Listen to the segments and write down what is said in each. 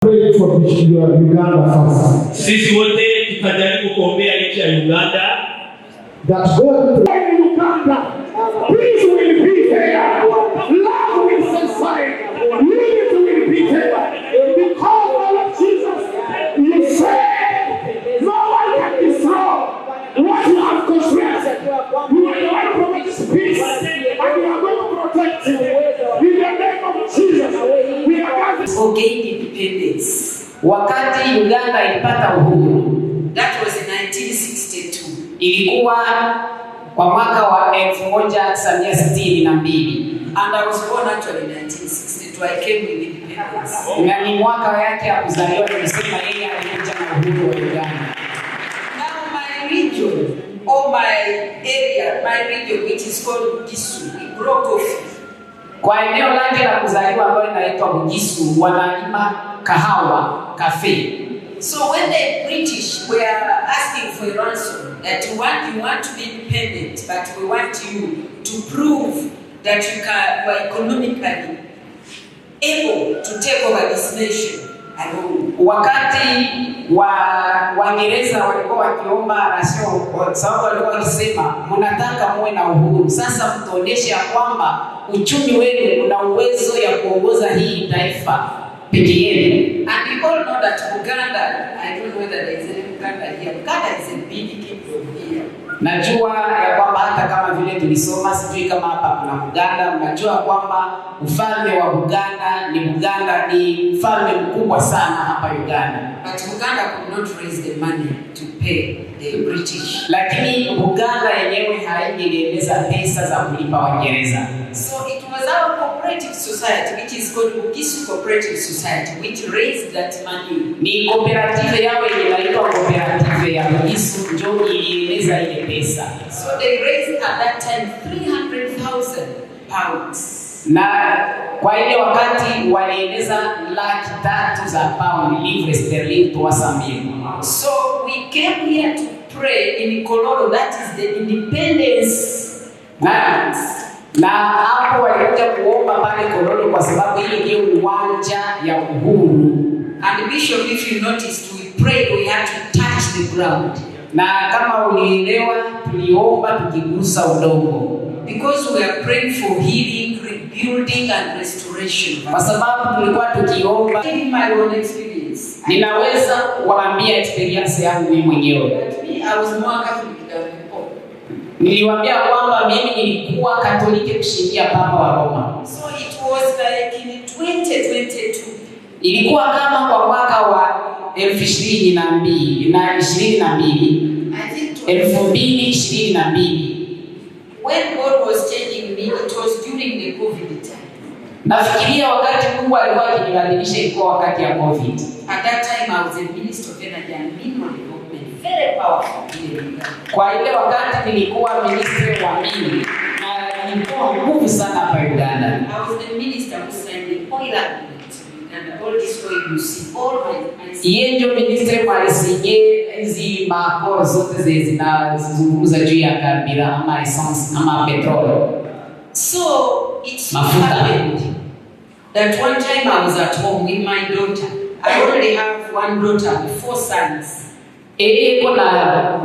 Pray for Uganda first. Sisi wote tutajaribu kuombea nchi ya Uganda. That God in Uganda, peace will be there, love will subside, unity will be there. Because of Jesus, you say, no one can destroy what you have constructed. You are the one who promises peace, and we are going to protect you. In the name of Jesus, we are going to gain independence. Wakati Uganda ilipata uhuru, that was in 1962. Ilikuwa kwa mwaka wa 1962. And I was born actually in 1962. I came with independence. Na ni mwaka yake ya kuzaliwa nilisema yeye alikuja na uhuru wa Uganda. Now my region, or my area, my region which is called Bugisu, we grow coffee. Kwa eneo lake la kuzaliwa ambalo linaitwa Bugisu, wanalima kahawa, cafe. So when the British were asking for a ransom, that you want to be independent, but we want you to prove that you are economically able to take over this nation alone. Wakati Waingereza walikuwa wakiomba rasio, sababu walikuwa wakisema mnataka muwe na uhuru, sasa mtuoneshe ya kwamba uchumi wenu una uwezo ya kuongoza hii taifa peke yenu. And we all know that Uganda, I don't know whether there is any Uganda here. Uganda is a big kingdom here. Najua ya kwamba hata kama vile tulisoma, sijui kama hapa kuna Uganda, mnajua kwamba ufalme wa Uganda ni ufalme mkubwa sana hapa Uganda. But Uganda could not raise the money to pay the British. Lakini Uganda yenyewe haingeweza pesa za kulipa Waingereza. So it was our cooperative society, which is called Bugisu Cooperative Society, which raised that money. Ni cooperative yao inaitwa cooperative ya Bugisu ndio ilieleza ile pesa. So they raised at that time 300,000 pounds. Na kwa ile wakati walieleza 300,000 za pound, livre sterling to Wasambia. So we came here to pray in Kololo, that is the independence. Na hapo walikuja kuomba pale Kololo kwa sababu ile ndio uwanja ya uhuru. And Bishop, if you noticed, we prayed, we had to touch the ground. Na kama ulielewa, tuliomba tukigusa udongo. Because we are praying for healing, rebuilding and restoration. Kwa sababu tulikuwa tukiomba. In my own experience, ninaweza kuambia experience yangu mimi mwenyewe. I was more Catholic than before. Niliwaambia kwamba mimi nilikuwa Katoliki kushindia Papa wa Roma. So it was like in 2022. Ilikuwa kama kwa mwaka wa 2022. I think 2022. When God was changing me, it was during the COVID time. Nafikiria wakati Mungu alikuwa akinibadilisha ilikuwa wakati ya COVID. At that time I was a minister of energy and mineral development, very powerful. Kwa ile wakati nilikuwa minister wa mini na nilikuwa nguvu sana hapa Uganda. I was the minister who signed the oil agreement and all this oil you see, all my yeye ndio minister alisinye hizi makoro zote zinazungumza juu ya kabila ama essence ama petrol. So it's happened that one time I was at home with my daughter. I already have one daughter with 4 sons. Kuna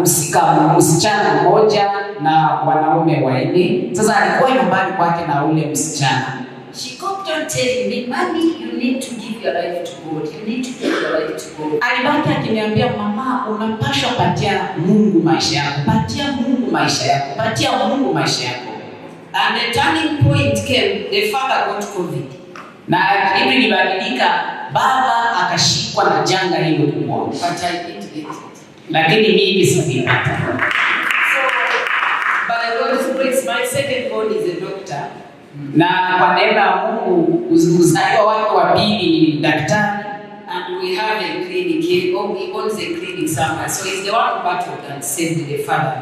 msichana mmoja na wanaume 4. Sasa alikuwa nyumbani kwake na ule msichana. She kept on telling me, "Mommy, you need to give your life to God. You need to give your life to God." Alibaki akiniambia, "Mama, unapaswa patia Mungu maisha yako. Patia Mungu maisha yako. Patia Mungu maisha yako." And the turning point came, the father got COVID. Na hivi nilibadilika, baba akashikwa na janga hilo kubwa. But I didn't get it. Lakini mimi sikupata. So by God's grace, my second born is a doctor. Na kwa neema ya Mungu uzaliwa wake wa pili ni daktari. And we have a clinic here. He owns a clinic somewhere. So he's the one battled and saved the father.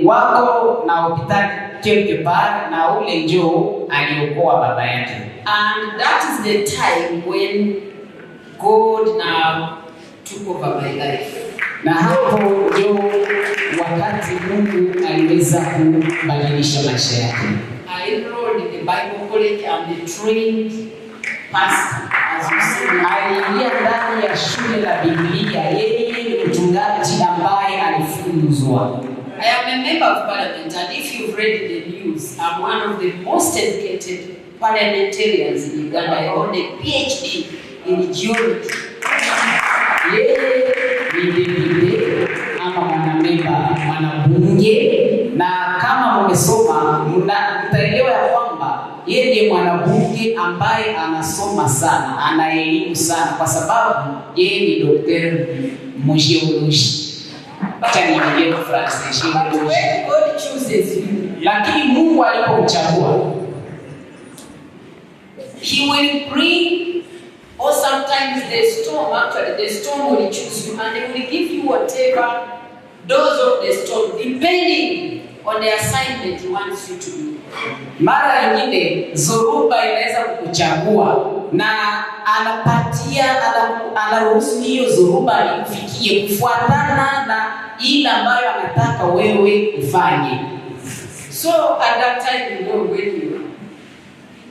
Wako na hospitali quelque part na ule njoo aliokoa baba yake. And that is the time when God now took over my life. Na hapo ndio wakati Mungu aliweza kubadilisha maisha yake. I enrolled in the Bible college and the trained pastor. aliingia ndani ya shule la Biblia. Yeye ni mchungaji ambaye alifunzwa. I am a member of parliament, and if you've read the news, I'm one of the most educated parliamentarians in Uganda. I hold a PhD in geology. Yeye ni deputy ama mwanabunge, na kama mmesoma mtaelewa ya kwamba yeye ndiye mwanabunge ambaye anasoma sana, ana elimu sana, kwa sababu yeye ni daktari mgeology. God chooses you. Lakini Mungu alipomchagua, He will bring, or sometimes the storm will choose you, and He will give you whatever doors of the storm, depending on the assignment He wants you to do. Mara nyingine zoruba inaweza kukuchagua na anaruhusu hiyo zoruba ikufikie kufuatana na ile ambayo anataka wewe ufanye. So at that time, you know, when you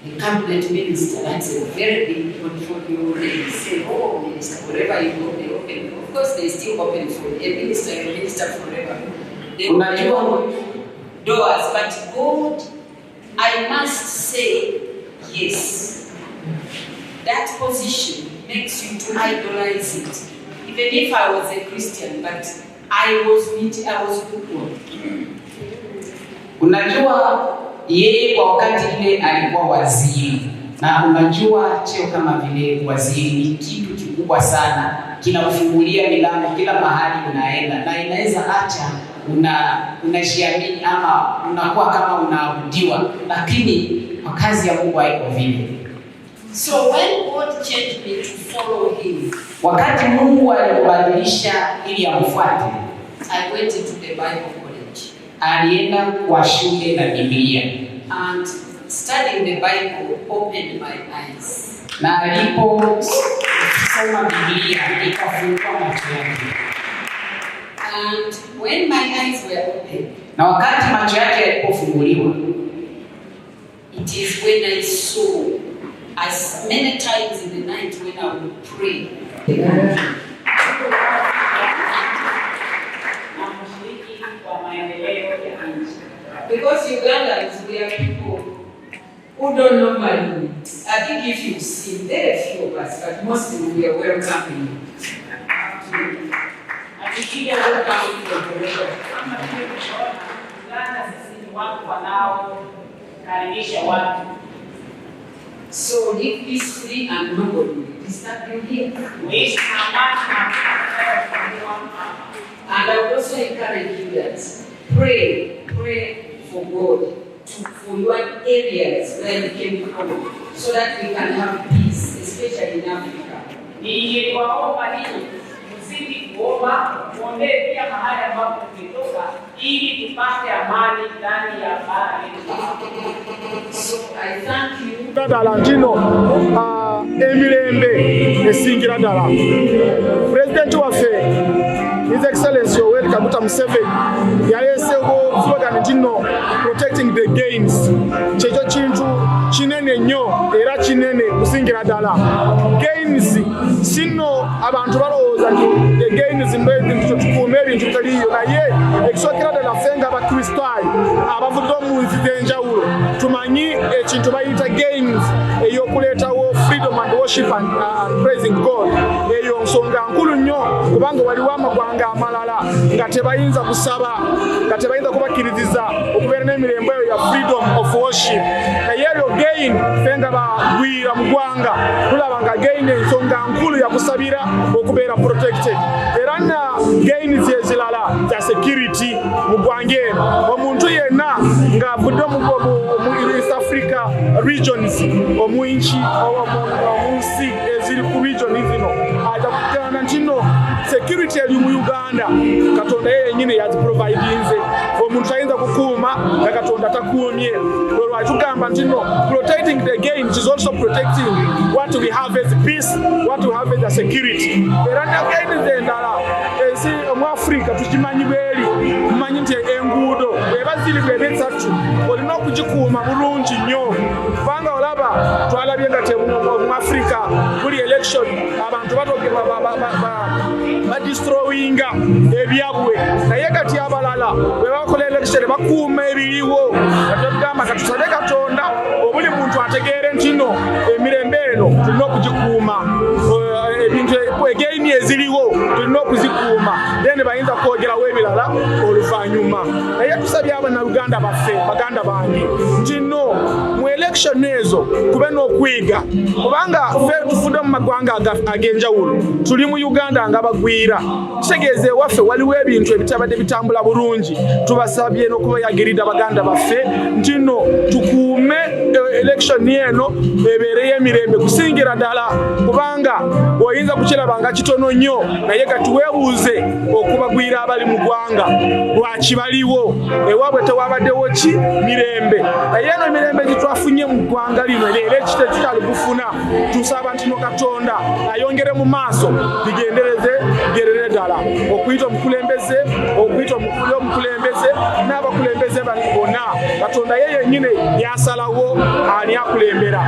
the cabinet minister, that's a very big portfolio. They say, oh, minister, wherever you go, they open. Of course, they still open for a minister forever. They open doors, but God, I must say, yes, that position makes you to idolize it. Even if I was a Christian, but I was lukewarm. Unajua yeye kwa wakati ile alikuwa waziri, na unajua cheo kama vile waziri ni kitu kikubwa sana, kinakufungulia milango kila mahali unaenda, na inaweza acha unajiamini ama unakuwa kama unaabudiwa, lakini kwa kazi ya Mungu haiko vile. So when God changed me to follow Him, wakati Mungu alibadilisha ili amfuate, I went into the Bible college. Alienda kwa shule la Biblia, and studying the Bible opened my eyes. Na aliposoma Biblia ikafungua macho yake. And when my eyes were opened, na wakati macho yake yalipofunguliwa, it is when I saw, as many times in the night when I would pray, because Ugandans, we are people who don't normally. I think if you see, there are few of us, but mostly we are welcoming. So live peacefully and nobody will disturb you here. And I would also encourage you that pray for God, for your areas where you can come, so that we can have peace, especially in Africa. So I thank you. Ntino emirembe esingira ddala President waffe His Excellency Yoweri Kaguta Museveni yaleesewo slogan ntino protecting the gains. Kyekyo kintu kinene nnyo era kinene kusingira ddala. Gains sino abantu balowooza nti the gains mbezi tukuuma ebintu bitaliiyo, naye ekisookera ddala ffe nga abakristaayo abavudde mu nsi z'enjawulo tumanyi ekintu bayita gains eyokuleetawo freedom and worship and praising God. Eyo nsonga nkulu nnyo, kubanga waliwo amagwanga amalala nga tebayinza kusaba, nga tebayinza kubakkiririza okubeera n'emirembe eyo ya freedom of worship. Naye eryo gain ffe nga bagwira mu ggwanga tulaba nga gain ensonga nkulu yakusabira okubeera protected. Era na gains ezirala za security mu ggwanga eno, omuntu yenna ng'avudde mu East Africa regions, omunsi eziri ku region zino aja kugana ntino security eri mu Uganda Katonda yennyini yaziprovidinze. Omuntu ayinza kukuuma na Katonda takuumye. Olwo tugamba ntino protecting the gain is also protecting what we have as peace, what we have as security. Era na gain zendala ezi mu Africa tukimanyi beri, tumanyi nti enguudo ebifiribwa ebisatu olina okugikuuma bulungi nnyo kubanga olaba twalabye nga mu Africa buli election abantu badistroyinga ebyabwe naye kati abalala bwe bakola election bakuuma ebiriwo nga tugamba katusabe Katonda obuli muntu ategeere nti no emirembe eno tulina okugikuuma ebintu egeini eziriwo tulina okuzikuuma then bayinza kwogerawo ebirala oluvannyuma naye tusabye Abannayuganda baffe baganda bange nti no mu election ezo kube n'okwiga kubanga ffe tufudde mu magwanga ag'enjawulo tuli mu Uganda nga bagwira kitegeeza ewaffe waliwo ebintu ebitabadde bitambula bulungi tubasabye n'okubayagirira baganda baffe nti no tukuume election eno ebeereyo emirembe kusingira ddala kubanga oyinza kukiraba nga kitono nnyo naye kati weebuuze okubagwira abali mu ggwanga lwaki baliwo ewaabwe tewabaddewo ki mirembe naye eno emirembe gitwafunye mu ggwanga lino era ekite tutalibufuna tusaba nti no Katonda ayongere mu maaso bigenderere ddala okuyita omukulembeze n'abakulembeze bonna Katonda ye yennyini yasalawo ani akulembera.